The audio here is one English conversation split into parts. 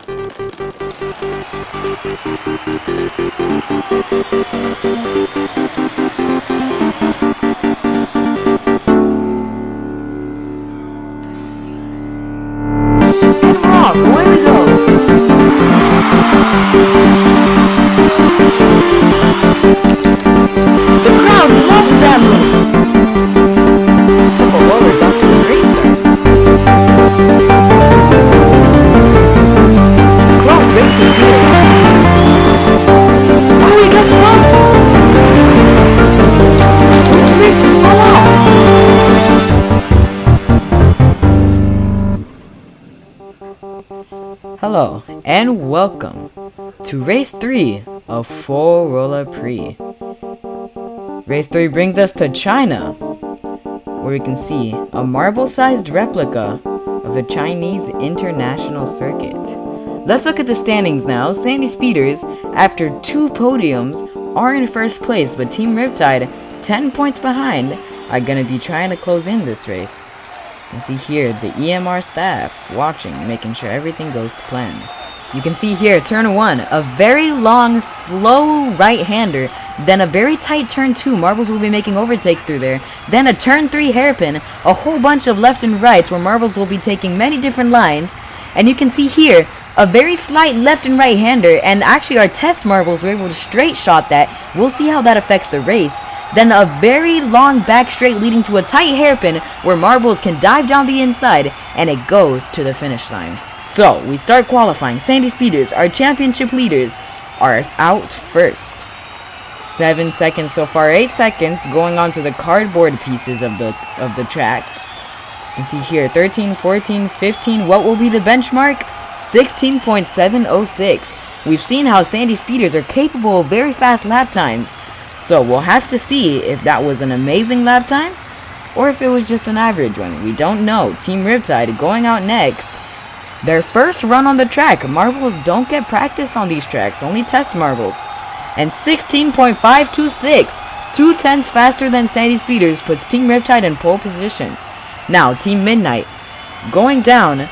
Away we go! The crowd loved that move! Purple Rollers off to a great start. Close racing here. Oh, he gets bumped! Mr. Racers fall off! Hello, and welcome to Race 3 of Forolla Prix. Race 3 brings us to China, where we can see a marble-sized replica of the Chinese International Circuit. Let's look at the standings now. Sandy Speeders, after 2 podiums, are in first place, but Team Riptide, 10 points behind, are going to be trying to close in this race. You can see here the EMR staff watching, making sure everything goes to plan. You can see here turn 1, a very long, slow right-hander, then a very tight turn 2, Marbles will be making overtakes through there, then a turn 3 hairpin, a whole bunch of left and rights where Marbles will be taking many different lines, and you can see here a very slight left and right-hander, and actually our test Marbles were able to straight shot that. We'll see how that affects the race. Then a very long back straight leading to a tight hairpin where Marbles can dive down the inside and it goes to the finish line. So we start qualifying. Sandy Speeders, our championship leaders, are out first. 7 seconds so far, 8 seconds going on to the cardboard pieces of the track. You can see here 13, 14, 15. What will be the benchmark? 16.706. We've seen how Sandy Speeders are capable of very fast lap times. So we'll have to see if that was an amazing lap time or if it was just an average one. We don't know. Team Riptide going out next. Their first run on the track. Marbles don't get practice on these tracks, only test Marbles. And 16.526, 2/10 faster than Sandy Speeders, puts Team Riptide in pole position. Now Team Midnight going down,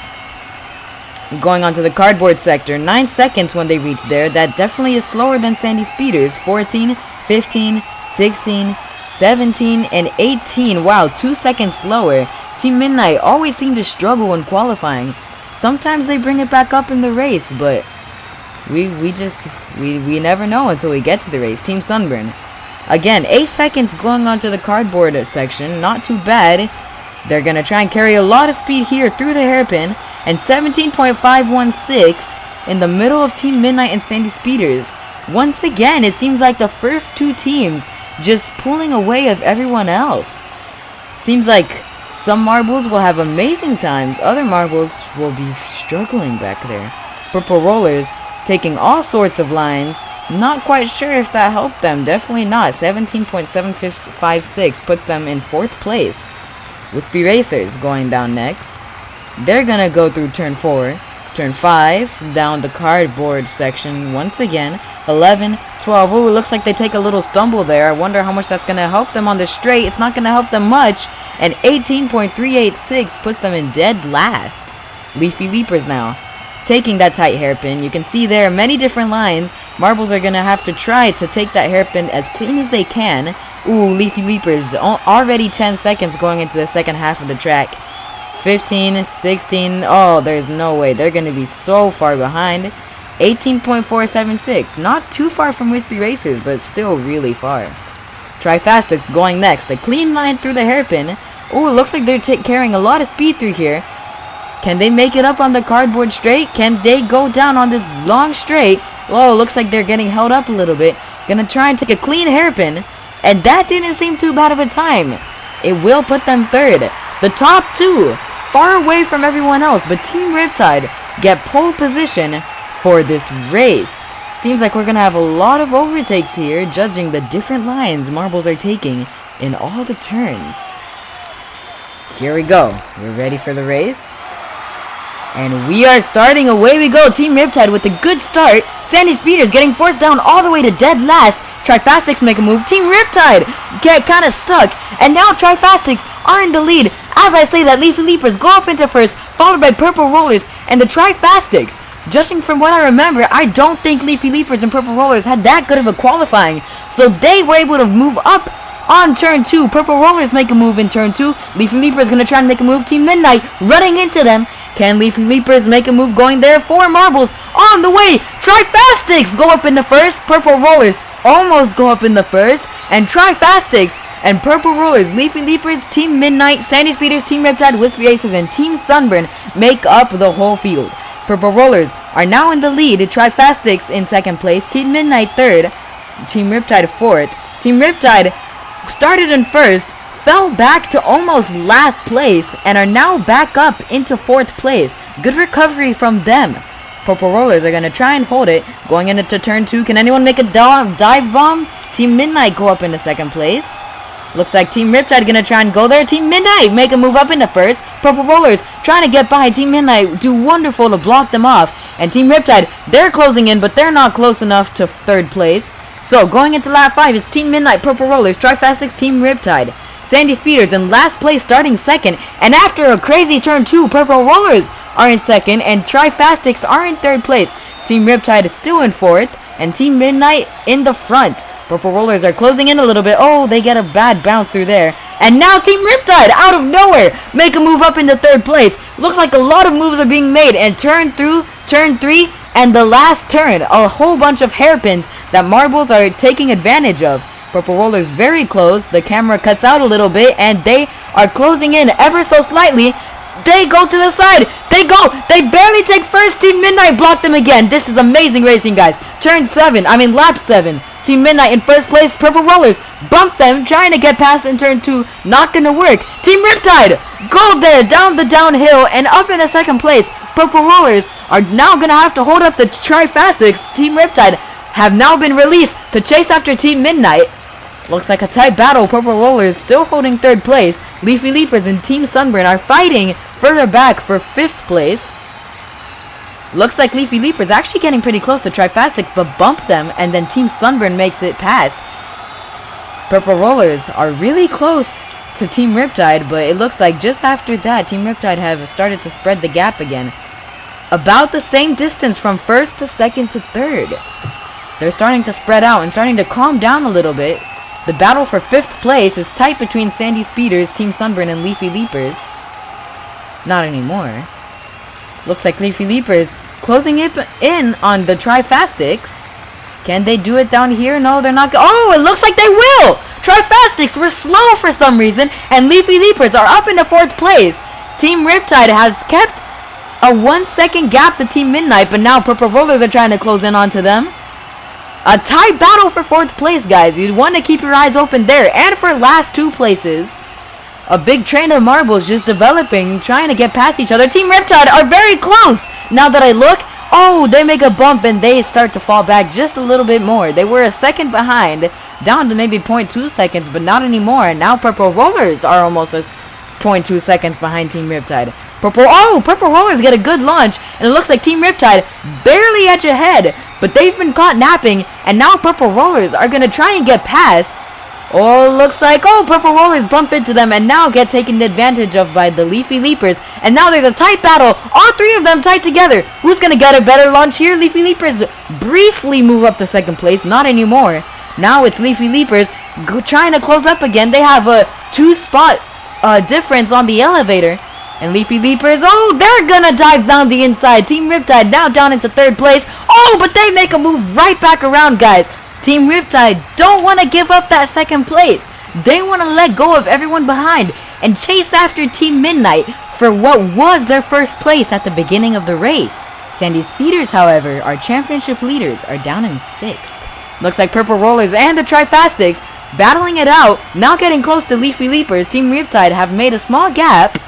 going onto the cardboard sector. 9 seconds when they reach there. That definitely is slower than Sandy Speeders. 14, 15, 16, 17, and 18. Wow, 2 seconds slower. Team Midnight always seem to struggle in qualifying. Sometimes they bring it back up in the race, but we never know until we get to the race. Team Sunburn, again, 8 seconds going onto the cardboard section. Not too bad. They're gonna try and carry a lot of speed here through the hairpin. And 17.516 in the middle of Team Midnight and Sandy Speeders. Once again, it seems like the first 2 teams just pulling away of everyone else. Seems like some Marbles will have amazing times, other Marbles will be struggling back there. Purple Rollers taking all sorts of lines, not quite sure if that helped them, definitely not. 17.756 puts them in 4th place. Wispy Racers going down next. They're gonna go through turn 4, turn 5, down the cardboard section once again. 11, 12. Ooh, it looks like they take a little stumble there. I wonder how much that's going to help them on the straight. It's not going to help them much. And 18.386 puts them in dead last. Leafy Leapers now taking that tight hairpin. You can see there many different lines. Marbles are going to have to try to take that hairpin as clean as they can. Ooh, Leafy Leapers already 10 seconds going into the second half of the track. 15, 16. Oh, there's no way. They're going to be so far behind. 18.476, not too far from Wispy Racers, but still really far. Trifastics going next, a clean line through the hairpin. Oh, it looks like they're carrying a lot of speed through here. Can they make it up on the cardboard straight? Can they go down on this long straight? Oh, it looks like they're getting held up a little bit. Gonna try and take a clean hairpin, and that didn't seem too bad of a time. It will put them 3rd. The top 2, far away from everyone else, but Team Riptide get pole position for this race. Seems like we're gonna have a lot of overtakes here, judging the different lines Marbles are taking in all the turns. Here we go. We're ready for the race. And we are starting. Away we go. Team Riptide with a good start. Sandy Speeders getting forced down all the way to dead last. Trifastics make a move. Team Riptide get kind of stuck. And now Trifastics are in the lead. As I say that, Leafy Leapers go up into first, followed by Purple Rollers. And the Trifastics judging from what I remember, I don't think Leafy Leapers and Purple Rollers had that good of a qualifying. So they were able to move up on turn 2. Purple Rollers make a move in turn 2. Leafy Leapers going to try and make a move. Team Midnight running into them. Can Leafy Leapers make a move going there? 4 marbles on the way. Trifastics go up in the first. Purple Rollers almost go up in the first. And Trifastics and Purple Rollers, Leafy Leapers, Team Midnight, Sandy Speeders, Team Riptide, Wispy Racers, and Team Sunburn make up the whole field. Purple Rollers are now in the lead. Trifastics in second place. Team Midnight third. Team Riptide fourth. Team Riptide started in first, fell back to almost last place, and are now back up into 4th place. Good recovery from them. Purple Rollers are going to try and hold it. Going into turn 2. Can anyone make a dive bomb? Team Midnight go up into 2nd place. Looks like Team Riptide going to try and go there. Team Midnight make a move up into 1st. Purple Rollers trying to get by. Team Midnight do wonderful to block them off. And Team Riptide, they're closing in, but they're not close enough to 3rd place. So, going into lap 5 is Team Midnight, Purple Rollers, Trifastics, Team Riptide. Sandy Speeders in last place starting 2nd. And after a crazy turn 2, Purple Rollers are in 2nd. And Trifastics are in 3rd place. Team Riptide is still in 4th. And Team Midnight in the front. Purple Rollers are closing in a little bit. Oh, they get a bad bounce through there. And now Team Riptide, out of nowhere, make a move up into 3rd place. Looks like a lot of moves are being made. And turn 3, and the last turn, a whole bunch of hairpins that marbles are taking advantage of. Purple Rollers very close. The camera cuts out a little bit, and they are closing in ever so slightly. They go to the side. They barely take first. Team Midnight block them again. This is amazing racing, guys. Lap 7. Team Midnight in first place. Purple Rollers bump them, trying to get past in turn 2. Not gonna work. Team Riptide go there, down the downhill, and up in the 2nd place. Purple Rollers are now gonna have to hold up the Trifastics. Team Riptide have now been released to chase after Team Midnight. Looks like a tight battle. Purple Rollers still holding 3rd place. Leafy Leapers and Team Sunburn are fighting further back for 5th place. Looks like Leafy Leapers actually getting pretty close to Trifastics, but bump them, and then Team Sunburn makes it past. Purple Rollers are really close to Team Riptide, but it looks like just after that, Team Riptide have started to spread the gap again. About the same distance from 1st to 2nd to 3rd. They're starting to spread out and starting to calm down a little bit. The battle for 5th place is tight between Sandy Speeders, Team Sunburn, and Leafy Leapers. Not anymore. Looks like Leafy Leapers closing it in on the Trifastics. Can they do it down here? No, they're not. Oh, it looks like they will! Trifastics were slow for some reason, and Leafy Leapers are up into 4th place. Team Riptide has kept a 1-second gap to Team Midnight, but now Purple Rollers are trying to close in onto them. A tight battle for 4th place, guys. You want to keep your eyes open there. And for last 2 places, a big train of marbles just developing, trying to get past each other. Team Riptide are very close. Now that I look, oh, they make a bump and they start to fall back just a little bit more. They were a second behind, down to maybe 0.2 seconds, but not anymore. And now Purple Rollers are almost 0.2 seconds behind Team Riptide. Purple Rollers get a good launch, and it looks like Team Riptide barely edge ahead, but they've been caught napping, and now Purple Rollers are going to try and get past. Oh, looks like, Purple Rollers bump into them and now get taken advantage of by the Leafy Leapers. And now there's a tight battle. All 3 of them tight together. Who's going to get a better launch here? Leafy Leapers briefly move up to 2nd place. Not anymore. Now it's Leafy Leapers trying to close up again. They have a 2-spot difference on the elevator. And Leafy Leapers, they're gonna dive down the inside. Team Riptide now down into 3rd place. But they make a move right back around, guys. Team Riptide don't want to give up that 2nd place. They want to let go of everyone behind and chase after Team Midnight for what was their 1st place at the beginning of the race. Sandy Speeders, however, our championship leaders, are down in 6th. Looks like Purple Rollers and the Trifastics battling it out, now getting close to Leafy Leapers. Team Riptide have made a small gap.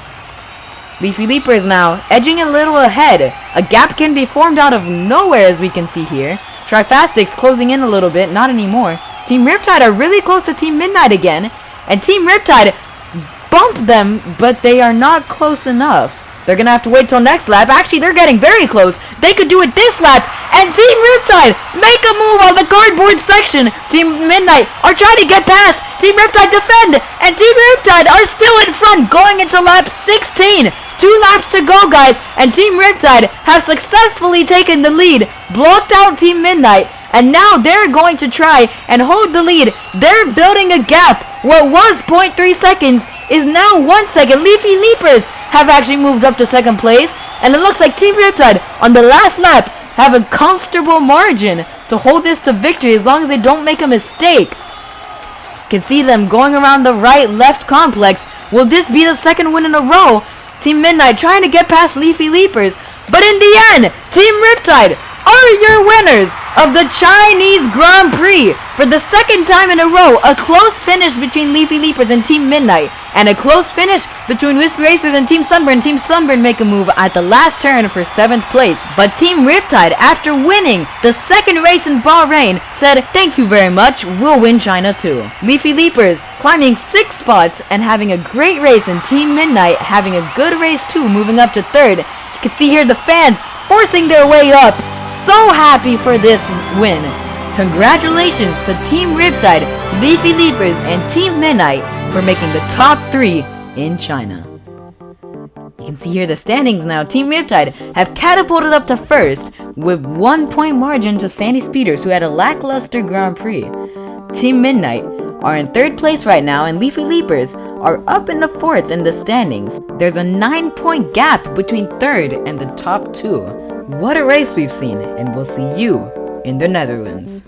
Leafy Leapers now edging a little ahead. A gap can be formed out of nowhere, as we can see here. Trifastics closing in a little bit, not anymore. Team Riptide are really close to Team Midnight again, and Team Riptide bump them, but they are not close enough. They're gonna have to wait till next lap. Actually, they're getting very close. They could do it this lap, and Team Riptide make a move on the cardboard section. Team Midnight are trying to get past. Team Riptide defend, and Team Riptide are still in front going into lap 16. 2 laps to go, guys, and Team Riptide have successfully taken the lead, blocked out Team Midnight, and now they're going to try and hold the lead. They're building a gap. What was 0.3 seconds is now 1 second. Leafy Leapers have actually moved up to second place, and it looks like Team Riptide on the last lap have a comfortable margin to hold this to victory as long as they don't make a mistake. You can see them going around the right-left complex. Will this be the second win in a row? Team Midnight trying to get past Leafy Leapers, but in the end, Team Riptide are your winners of the Chinese Grand Prix. For the second time in a row, a close finish between Leafy Leapers and Team Midnight, and a close finish between Wispy Racers and Team Sunburn. Team Sunburn make a move at the last turn for 7th place, but Team Riptide, after winning the second race in Bahrain, said, "Thank you very much, we'll win China too." Leafy Leapers climbing 6 spots and having a great race, and Team Midnight having a good race too, moving up to 3rd. You can see here the fans forcing their way up. So happy for this win. Congratulations to Team Riptide, Leafy Leapers, and Team Midnight for making the top 3 in China. You can see here the standings now. Team Riptide have catapulted up to 1st with 1 point margin to Sandy Speeders, who had a lackluster Grand Prix. Team Midnight are in 3rd place right now, and Leafy Leapers are up in the 4th in the standings. There's a 9-point gap between 3rd and the top 2. What a race we've seen, and we'll see you in the Netherlands.